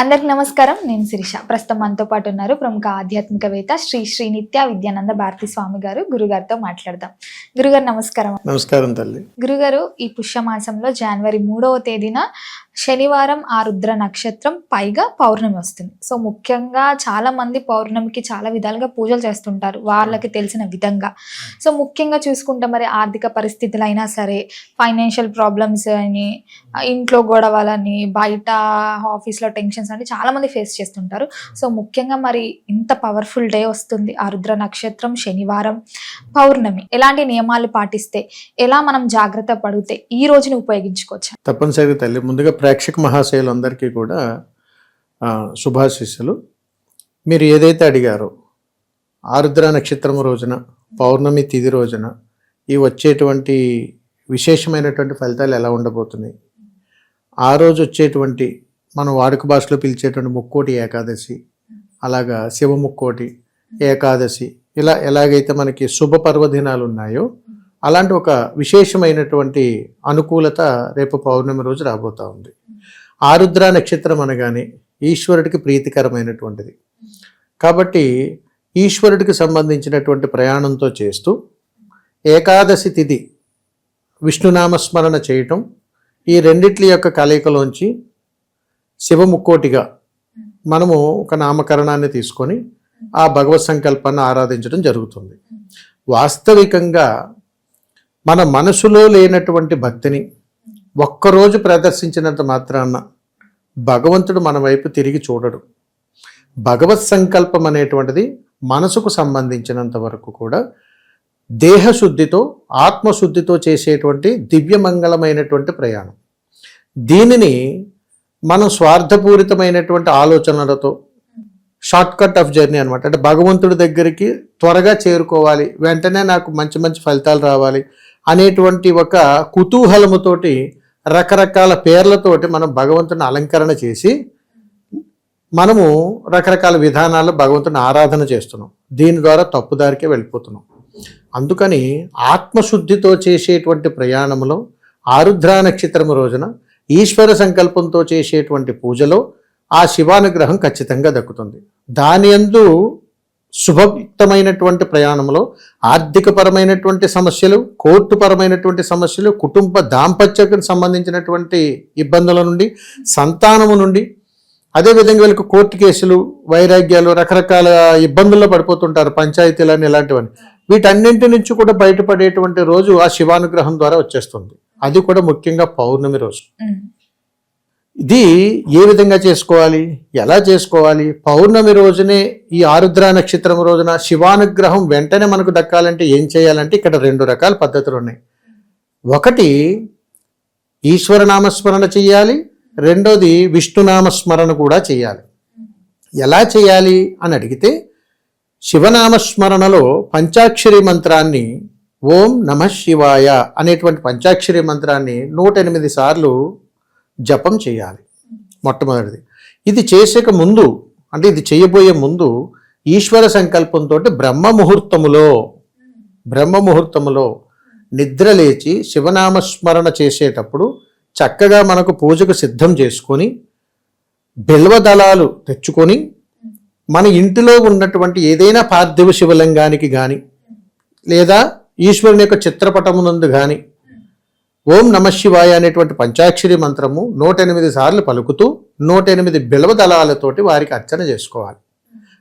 అందరికి నమస్కారం. నేను శిరీష. ప్రస్తుతం మనతో పాటు ఉన్నారు ప్రముఖ ఆధ్యాత్మికవేత్త శ్రీ నిత్య విద్యానంద భారతి స్వామి గారు. గురుగారితో మాట్లాడదాం. గురుగారు నమస్కారం. నమస్కారం తల్లి. గురుగారు, ఈ పుష్యమాసంలో జనవరి 3వ తేదీన శనివారం ఆరుద్ర నక్షత్రం పైగా పౌర్ణమి వస్తుంది. సో ముఖ్యంగా చాలా మంది పౌర్ణమికి చాలా విధాలుగా పూజలు చేస్తుంటారు వాళ్ళకి తెలిసిన విధంగా. సో ముఖ్యంగా చూసుకుంటే మరి ఆర్థిక పరిస్థితులు అయినా సరే, ఫైనాన్షియల్ ప్రాబ్లమ్స్ అని, ఇంట్లో గొడవలని, బయట ఆఫీస్లో టెన్షన్స్ అని చాలా మంది ఫేస్ చేస్తుంటారు. సో ముఖ్యంగా మరి ఇంత పవర్ఫుల్ డే వస్తుంది, ఆరుద్ర నక్షత్రం, శనివారం, పౌర్ణమి, ఎలాంటి నియమాలు పాటిస్తే, ఎలా మనం జాగ్రత్త పడితే ఈ రోజుని ఉపయోగించుకోవచ్చు? తప్పనిసరిగా తల్లి, ముందుగా ప్రేక్షక మహాశయులందరికీ కూడా శుభాశీస్సులు. మీరు ఏదైతే అడిగారో ఆరుద్ర నక్షత్రం రోజున, పౌర్ణమి తిథి రోజున ఈ వచ్చేటువంటి విశేషమైనటువంటి ఫలితాలు ఎలా ఉండబోతున్నాయి, ఆ రోజు వచ్చేటువంటి మనం వాడుక భాషలో పిలిచేటువంటి ముక్కోటి ఏకాదశి, అలాగా శివ ముక్కోటి ఏకాదశి, ఇలా ఎలాగైతే మనకి శుభ పర్వదినాలు ఉన్నాయో అలాంటి ఒక విశేషమైనటువంటి అనుకూలత రేపు పౌర్ణమి రోజు రాబోతూ ఉంది. ఆరుద్ర నక్షత్రం అనగానే ఈశ్వరుడికి ప్రీతికరమైనటువంటిది కాబట్టి ఈశ్వరుడికి సంబంధించినటువంటి ప్రయాణంతో చేస్తూ ఏకాదశి తిథి విష్ణునామస్మరణ చేయటం, ఈ రెండిట్ల యొక్క కలయికలోంచి శివముక్కోటిగా మనము ఒక నామకరణాన్ని తీసుకొని ఆ భగవత్ సంకల్పాన్ని ఆరాధించడం జరుగుతుంది. వాస్తవికంగా మన మనసులో లేనటువంటి భక్తిని ఒక్కరోజు ప్రదర్శించినంత మాత్రాన భగవంతుడు మన వైపు తిరిగి చూడడు. భగవత్ సంకల్పం అనేటువంటిది మనసుకు సంబంధించినంత వరకు కూడా దేహశుద్ధితో, ఆత్మశుద్ధితో చేసేటువంటి దివ్యమంగళమైనటువంటి ప్రయాణం. దీనిని మనం స్వార్థపూరితమైనటువంటి ఆలోచనలతో, షార్ట్ కట్ ఆఫ్ జర్నీ అనమాట, అంటే భగవంతుడి దగ్గరికి త్వరగా చేరుకోవాలి, వెంటనే నాకు మంచి మంచి ఫలితాలు రావాలి అనేటువంటి ఒక కుతూహలముతోటి రకరకాల పేర్లతోటి మనం భగవంతుని అలంకరణ చేసి మనము రకరకాల విధానాల్లో భగవంతుని ఆరాధన చేస్తున్నాం. దీని ద్వారా తప్పుదారికే వెళ్ళిపోతున్నాం. అందుకని ఆత్మశుద్ధితో చేసేటువంటి ప్రయాణంలో ఆరుద్ర నక్షత్రం రోజున ఈశ్వర సంకల్పంతో చేసేటువంటి పూజలో ఆ శివానుగ్రహం ఖచ్చితంగా దక్కుతుంది. దాని యందు శుభయుక్తమైనటువంటి ప్రయాణంలో ఆర్థికపరమైనటువంటి సమస్యలు, కోర్టుపరమైనటువంటి సమస్యలు, కుటుంబ దాంపత్యకు సంబంధించినటువంటి ఇబ్బందుల నుండి, సంతానము నుండి, అదేవిధంగా వీళ్ళకి కోర్టు కేసులు, వైరాగ్యాలు, రకరకాల ఇబ్బందుల్లో పడిపోతుంటారు, పంచాయతీలని, ఇలాంటివన్నీ. వీటన్నింటి నుంచి కూడా బయటపడేటువంటి రోజు ఆ శివానుగ్రహం ద్వారా వచ్చేస్తుంది. అది కూడా ముఖ్యంగా పౌర్ణమి రోజు. ఇది ఏ విధంగా చేసుకోవాలి, ఎలా చేసుకోవాలి? పౌర్ణమి రోజునే ఈ ఆరుద్ర నక్షత్రం రోజున శివానుగ్రహం వెంటనే మనకు దక్కాలంటే ఏం చేయాలంటే ఇక్కడ 2 రకాల పద్ధతులు ఉన్నాయి. ఒకటి ఈశ్వర నామస్మరణ చెయ్యాలి, రెండోది విష్ణునామస్మరణ కూడా చేయాలి. ఎలా చేయాలి అని అడిగితే, శివనామస్మరణలో పంచాక్షరి మంత్రాన్ని, ఓం నమః శివాయ అనేటువంటి పంచాక్షరి మంత్రాన్ని 108 సార్లు జపం చేయాలి. మొట్టమొదటిది. ఇది చేసేక ముందు, అంటే ఇది చేయబోయే ముందు ఈశ్వర సంకల్పంతో బ్రహ్మముహూర్తములో నిద్రలేచి శివనామస్మరణ చేసేటప్పుడు చక్కగా మనకు పూజకు సిద్ధం చేసుకొని బిల్వదళాలు తెచ్చుకొని మన ఇంటిలో ఉన్నటువంటి ఏదైనా పార్థివ శివలింగానికి కానీ లేదా ఈశ్వరుని యొక్క చిత్రపటమునందు కానీ ఓం నమః శివాయ అనేటువంటి పంచాక్షరి మంత్రము 108 సార్లు పలుకుతూ 108 బిల్వదళాలతోటి వారికి అర్చన చేసుకోవాలి.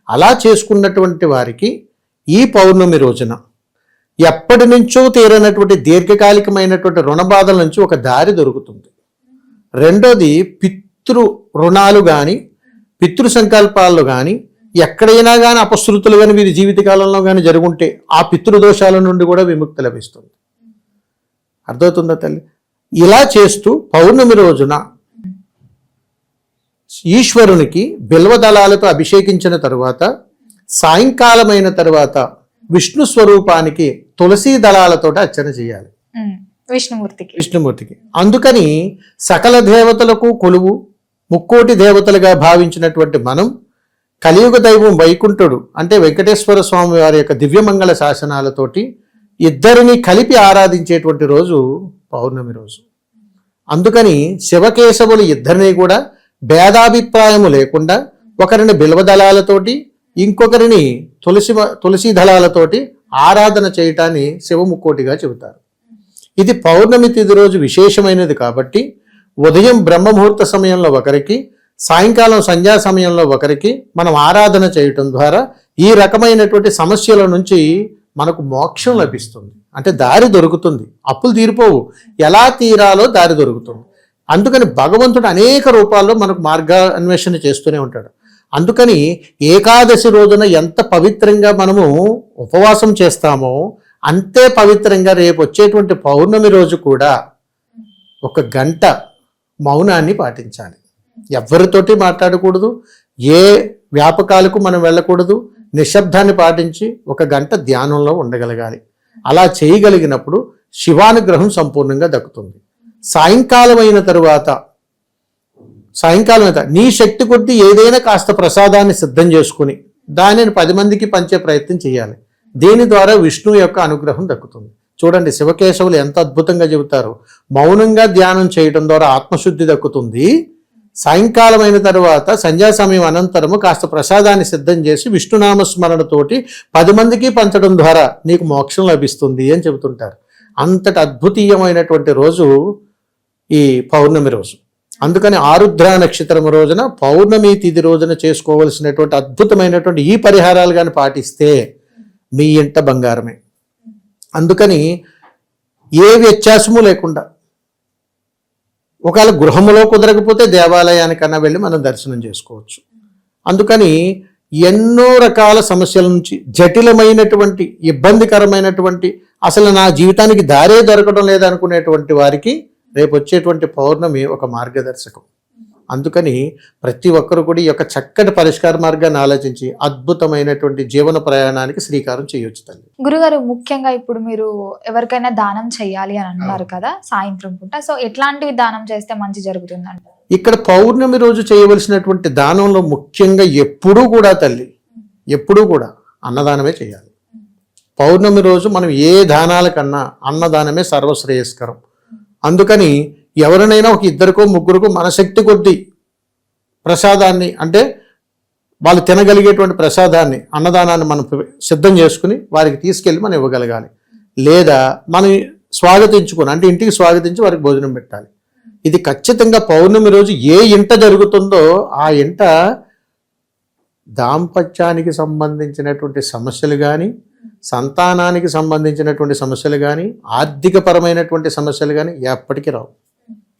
అలా చేసుకున్నటువంటి వారికి ఈ పౌర్ణమి రోజున ఎప్పటి నుంచో తీరనటువంటి దీర్ఘకాలికమైనటువంటి రుణబాధల నుంచి ఒక దారి దొరుకుతుంది. రెండోది, పితృ రుణాలు కానీ, పితృ సంకల్పాలు కానీ, ఎక్కడైనా కానీ అపశృతులు కానీ వీరి జీవితకాలంలో కానీ జరుగుంటే ఆ పితృదోషాల నుండి కూడా విముక్తి లభిస్తుంది. అర్థమవుతుందా తల్లి? ఇలా చేస్తూ పౌర్ణమి రోజున ఈశ్వరునికి బిల్వదళాలతో అభిషేకించిన తరువాత, సాయంకాలమైన తరువాత విష్ణు స్వరూపానికి తులసీ దళాలతో అర్చన చేయాలి, విష్ణుమూర్తికి. అందుకని సకల దేవతలకు కొలువు, ముక్కోటి దేవతలుగా భావించినటువంటి మనం కలియుగ దైవం వైకుంఠుడు అంటే వెంకటేశ్వర స్వామి వారి యొక్క దివ్యమంగళ శాసనాలతోటి ఇద్దరిని కలిపి ఆరాధించేటువంటి రోజు పౌర్ణమి రోజు. అందుకని శివకేశవులు ఇద్దరిని కూడా భేదాభిప్రాయము లేకుండా ఒకరిని బిల్వదళాలతోటి ఇంకొకరిని తులసి దళాలతోటి ఆరాధన చేయటాన్ని శివముక్కోటిగా చెబుతారు. ఇది పౌర్ణమి తిథి రోజు విశేషమైనది కాబట్టి ఉదయం బ్రహ్మముహూర్త సమయంలో ఒకరికి, సాయంకాలం సంధ్యా సమయంలో ఒకరికి మనం ఆరాధన చేయటం ద్వారా ఈ రకమైనటువంటి సమస్యల నుంచి మనకు మోక్షం లభిస్తుంది. అంటే దారి దొరుకుతుంది, అప్పులు తీరిపోవు, ఎలా తీరాలో దారి దొరుకుతుంది. అందుకని భగవంతుడు అనేక రూపాల్లో మనకు మార్గాన్వేషణ చేస్తూనే ఉంటాడు. అందుకని ఏకాదశి రోజున ఎంత పవిత్రంగా మనము ఉపవాసం చేస్తామో అంతే పవిత్రంగా రేపు వచ్చేటువంటి పౌర్ణమి రోజు కూడా 1 గంట మౌనాన్ని పాటించాలి. ఎవరితోటి మాట్లాడకూడదు, ఏ వ్యాపకాలకు మనం వెళ్ళకూడదు, నిశ్శబ్దాన్ని పాటించి 1 గంట ధ్యానంలో ఉండగలగాలి. అలా చేయగలిగినప్పుడు శివానుగ్రహం సంపూర్ణంగా దక్కుతుంది. సాయంకాలం అయిన తరువాత నీ శక్తి కొద్దీ ఏదైనా కాస్త ప్రసాదాన్ని సిద్ధం చేసుకుని దానిని 10 మందికి పంచే ప్రయత్నం చేయాలి. దీని ద్వారా విష్ణువు యొక్క అనుగ్రహం దక్కుతుంది. చూడండి, శివకేశవులు ఎంత అద్భుతంగా చెబుతారు. మౌనంగా ధ్యానం చేయడం ద్వారా ఆత్మశుద్ధి దక్కుతుంది. సాయంకాలం అయిన తర్వాత సంధ్యా సమయం అనంతరము కాస్త ప్రసాదాన్ని సిద్ధం చేసి విష్ణునామస్మరణతోటి 10 మందికి పంచడం ద్వారా నీకు మోక్షం లభిస్తుంది అని చెబుతుంటారు. అంతటి అద్భుతీయమైనటువంటి రోజు ఈ పౌర్ణమి రోజు. అందుకని ఆరుద్ర నక్షత్రం రోజున పౌర్ణమి తిథి రోజున చేసుకోవలసినటువంటి అద్భుతమైనటువంటి ఈ పరిహారాలు కానీ పాటిస్తే మీ ఇంట బంగారమే. అందుకని ఏ వ్యత్యాసము లేకుండా ఒకవేళ గృహములో కుదరకపోతే దేవాలయానికన్నా వెళ్ళి మనం దర్శనం చేసుకోవచ్చు. అందుకని ఎన్నో రకాల సమస్యల నుంచి, జటిలమైనటువంటి ఇబ్బందికరమైనటువంటి అసలు నా జీవితానికి దారే దొరకడం లేదనుకునేటువంటి వారికి రేపు వచ్చేటువంటి పౌర్ణమి ఒక మార్గదర్శకం. అందుకని ప్రతి ఒక్కరు కూడా ఈ యొక్క చక్కటి పరిష్కార మార్గాన్ని ఆలోచించి అద్భుతమైనటువంటి జీవన ప్రయాణానికి శ్రీకారం చేయొచ్చు తల్లి. గురుగారు, ముఖ్యంగా ఇప్పుడు మీరు ఎవరికైనా దానం చేయాలి అని అన్నారు కదా సాయంత్రం పూట, సో ఎట్లాంటివి దానం చేస్తే మంచి జరుగుతుందంట? ఇక్కడ పౌర్ణమి రోజు చేయవలసినటువంటి దానంలో ముఖ్యంగా ఎప్పుడూ కూడా తల్లి, ఎప్పుడూ కూడా అన్నదానమే చేయాలి. పౌర్ణమి రోజు మనం ఏ దానాల కన్నా అన్నదానమే సర్వశ్రేయస్కరం. అందుకని ఎవరినైనా ఒక 2కో 3కో మన శక్తి కొద్దీ ప్రసాదాన్ని, అంటే వాళ్ళు తినగలిగేటువంటి ప్రసాదాన్ని, అన్నదానాన్ని మనం సిద్ధం చేసుకుని వారికి తీసుకెళ్ళి మనం ఇవ్వగలగాలి. లేదా మనం స్వాగతించుకొని, అంటే ఇంటికి స్వాగతించి వారికి భోజనం పెట్టాలి. ఇది ఖచ్చితంగా పౌర్ణమి రోజు ఏ ఇంట జరుగుతుందో ఆ ఇంట దాంపత్యానికి సంబంధించినటువంటి సమస్యలు కానీ, సంతానానికి సంబంధించినటువంటి సమస్యలు కానీ, ఆర్థికపరమైనటువంటి సమస్యలు కానీ ఎప్పటికీ రావు.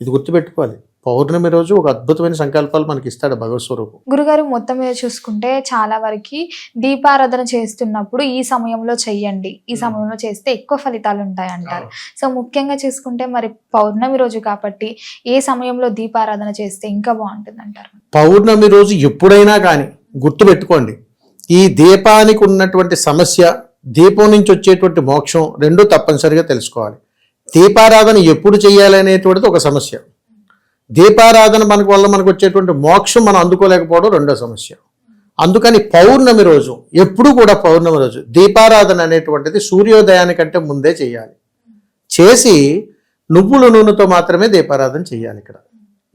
ఇది గుర్తుపెట్టుకోవాలి. పౌర్ణమి రోజు ఒక అద్భుతమైన సంకల్పాలు మనకి ఇస్తాడు భగవత్ స్వరూపం. గురుగారు, మొత్తం మీద చూసుకుంటే చాలా వరకు దీపారాధన చేస్తున్నప్పుడు ఈ సమయంలో చెయ్యండి, ఈ సమయంలో చేస్తే ఎక్కువ ఫలితాలు ఉంటాయి అంటారు. సో ముఖ్యంగా చూసుకుంటే మరి పౌర్ణమి రోజు కాబట్టి ఏ సమయంలో దీపారాధన చేస్తే ఇంకా బాగుంటుంది అంటారు? పౌర్ణమి రోజు ఎప్పుడైనా కానీ గుర్తుపెట్టుకోండి, ఈ దీపానికి ఉన్నటువంటి సమస్య, దీపం నుంచి వచ్చేటువంటి మోక్షం రెండూ తప్పనిసరిగా తెలుసుకోవాలి. దీపారాధన ఎప్పుడు చేయాలి అనేటువంటిది ఒక సమస్య, దీపారాధన వల్ల మనకు వచ్చేటువంటి మోక్షం మనం అందుకోలేకపోవడం రెండో సమస్య. అందుకని పౌర్ణమి రోజు, ఎప్పుడు కూడా పౌర్ణమి రోజు దీపారాధన అనేటువంటిది సూర్యోదయానికంటే ముందే చేయాలి. చేసి నువ్వుల నూనెతో మాత్రమే దీపారాధన చేయాలి. ఇక్కడ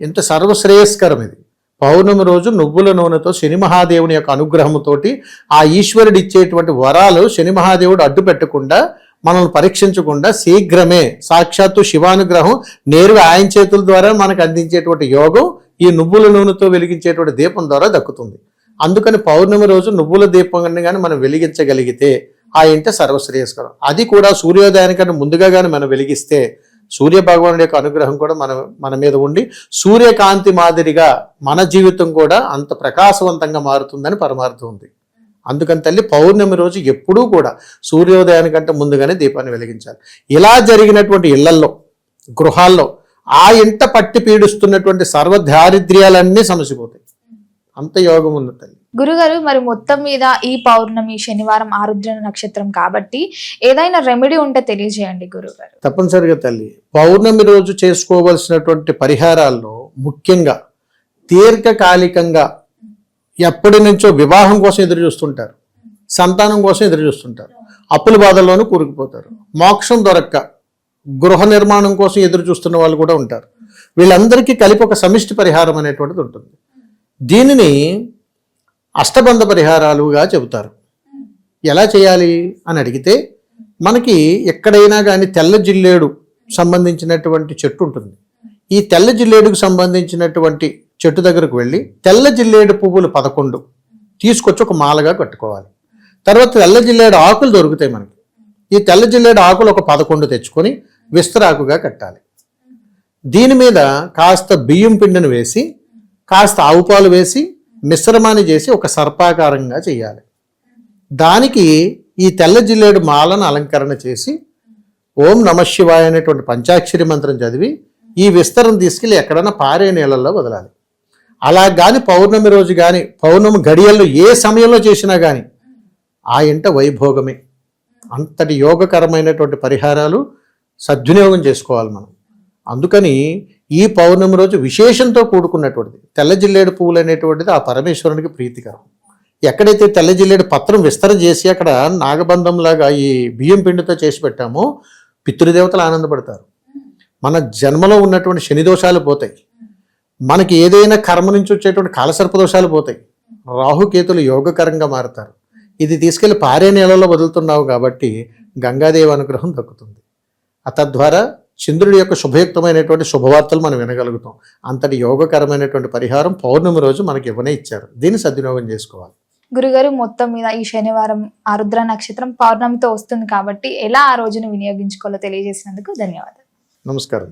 ఎంత సర్వశ్రేయస్కరం ఇది. పౌర్ణమి రోజు నువ్వుల నూనెతో శని మహాదేవుని యొక్క అనుగ్రహంతోటి ఆ ఈశ్వరుడు ఇచ్చేటువంటి వరాలు శని మహాదేవుడు అడ్డు పెట్టకుండా, మనల్ని పరీక్షించకుండా శీఘ్రమే సాక్షాత్తు శివానుగ్రహం నేరుగా ఆయన చేతుల ద్వారా మనకు అందించేటువంటి యోగం ఈ నువ్వుల నూనెతో వెలిగించేటువంటి దీపం ద్వారా దక్కుతుంది. అందుకని పౌర్ణమి రోజు నువ్వుల దీపాన్ని కానీ మనం వెలిగించగలిగితే ఆ ఇంట సర్వశ్రేయస్కరం. అది కూడా సూర్యోదయానికన్నా ముందుగా కానీ మనం వెలిగిస్తే సూర్య భగవానుడి యొక్క అనుగ్రహం కూడా మన మీద ఉండి సూర్యకాంతి మాదిరిగా మన జీవితం కూడా అంత ప్రకాశవంతంగా మారుతుందని పరమార్థం ఉంది. అందుకని తల్లి పౌర్ణమి రోజు ఎప్పుడూ కూడా సూర్యోదయానికంటే ముందుగానే దీపాన్ని వెలిగించాలి. ఇలా జరిగినటువంటి ఇళ్లల్లో, గృహాల్లో ఆ ఇంట పట్టి పీడిస్తున్నటువంటి సర్వదారిద్ర్యాలన్నీ సమసిపోతాయి. అంత యోగం ఉంది తల్లి. గురుగారు, మరి మొత్తం మీద ఈ పౌర్ణమి శనివారం ఆరుద్ర నక్షత్రం కాబట్టి ఏదైనా రెమెడీ ఉంటే తెలియజేయండి గురుగారు. తప్పనిసరిగా తల్లి, పౌర్ణమి రోజు చేసుకోవలసినటువంటి పరిహారాల్లో ముఖ్యంగా దీర్ఘకాలికంగా ఎప్పటి నుంచో వివాహం కోసం ఎదురు చూస్తుంటారు, సంతానం కోసం ఎదురు చూస్తుంటారు, అప్పుల బాధల్లోనూ కూరుకుపోతారు, మోక్షం దొరక్క గృహ నిర్మాణం కోసం ఎదురు చూస్తున్న వాళ్ళు కూడా ఉంటారు. వీళ్ళందరికీ కలిపి ఒక సమిష్టి పరిహారం అనేటువంటిది ఉంటుంది. దీనిని అష్టబంధ పరిహారాలుగా చెబుతారు. ఎలా చేయాలి అని అడిగితే, మనకి ఎక్కడైనా కానీ తెల్ల జిల్లేడు సంబంధించినటువంటి చెట్టు ఉంటుంది. ఈ తెల్ల జిల్లేడుకు సంబంధించినటువంటి చెట్టు దగ్గరకు వెళ్ళి తెల్ల జిల్లేడు పువ్వులు 11 తీసుకొచ్చి ఒక మాలగా కట్టుకోవాలి. తర్వాత తెల్ల జిల్లేడు ఆకులు దొరుకుతాయి మనకి. ఈ తెల్ల జిల్లేడు ఆకులు ఒక 11 తెచ్చుకొని విస్తరాకుగా కట్టాలి. దీని మీద కాస్త బియ్యం పిండిని వేసి, కాస్త ఆవు పాలు వేసి మిశ్రమాన్ని చేసి ఒక సర్పాకారంగా చేయాలి. దానికి ఈ తెల్ల జిల్లేడు మాలను అలంకరణ చేసి ఓం నమః శివాయ అనేటువంటి పంచాక్షరి మంత్రం చదివి ఈ విస్తరణ తీసుకెళ్ళి ఎక్కడైనా పారే నీళ్ళల్లో వదలాలి. అలా కానీ పౌర్ణమి రోజు కానీ పౌర్ణమి గడియల్లో ఏ సమయంలో చేసినా కానీ ఆ ఇంట వైభోగమే. అంతటి యోగకరమైనటువంటి పరిహారాలు సద్వినియోగం చేసుకోవాలి మనం. అందుకని ఈ పౌర్ణమి రోజు విశేషంతో కూడుకున్నటువంటిది తెల్ల జిల్లేడు పువ్వులు అనేటువంటిది ఆ పరమేశ్వరునికి ప్రీతికరం. ఎక్కడైతే తెల్ల జిల్లేడు పత్రం విస్తరణ చేసి అక్కడ నాగబంధంలాగా ఈ బియ్యం పిండితో చేసి పెట్టామో పితృదేవతలు ఆనందపడతారు. మన జన్మలో ఉన్నటువంటి శని దోషాలు పోతాయి. మనకి ఏదైనా కర్మ నుంచి వచ్చేటువంటి కాలసర్ప దోషాలు పోతాయి. రాహుకేతులు యోగకరంగా మారుతారు. ఇది తీసుకెళ్లి పారే నీళ్ళలో వదులుతున్నావు కాబట్టి గంగాదేవి అనుగ్రహం దక్కుతుంది. తద్వారా చంద్రుడి యొక్క శుభయుక్తమైనటువంటి శుభవార్తలు మనం వినగలుగుతాం. అంతటి యోగకరమైనటువంటి పరిహారం పౌర్ణమి రోజు మనకి ఇవ్వనే ఇచ్చారు. దీన్ని సద్వినియోగం చేసుకోవాలి. గురుగారు, మొత్తం మీద ఈ శనివారం ఆరుద్ర నక్షత్రం పౌర్ణమితో వస్తుంది కాబట్టి ఎలా ఆ రోజును వినియోగించుకోవాలో తెలియజేసినందుకు ధన్యవాదాలు. నమస్కారం.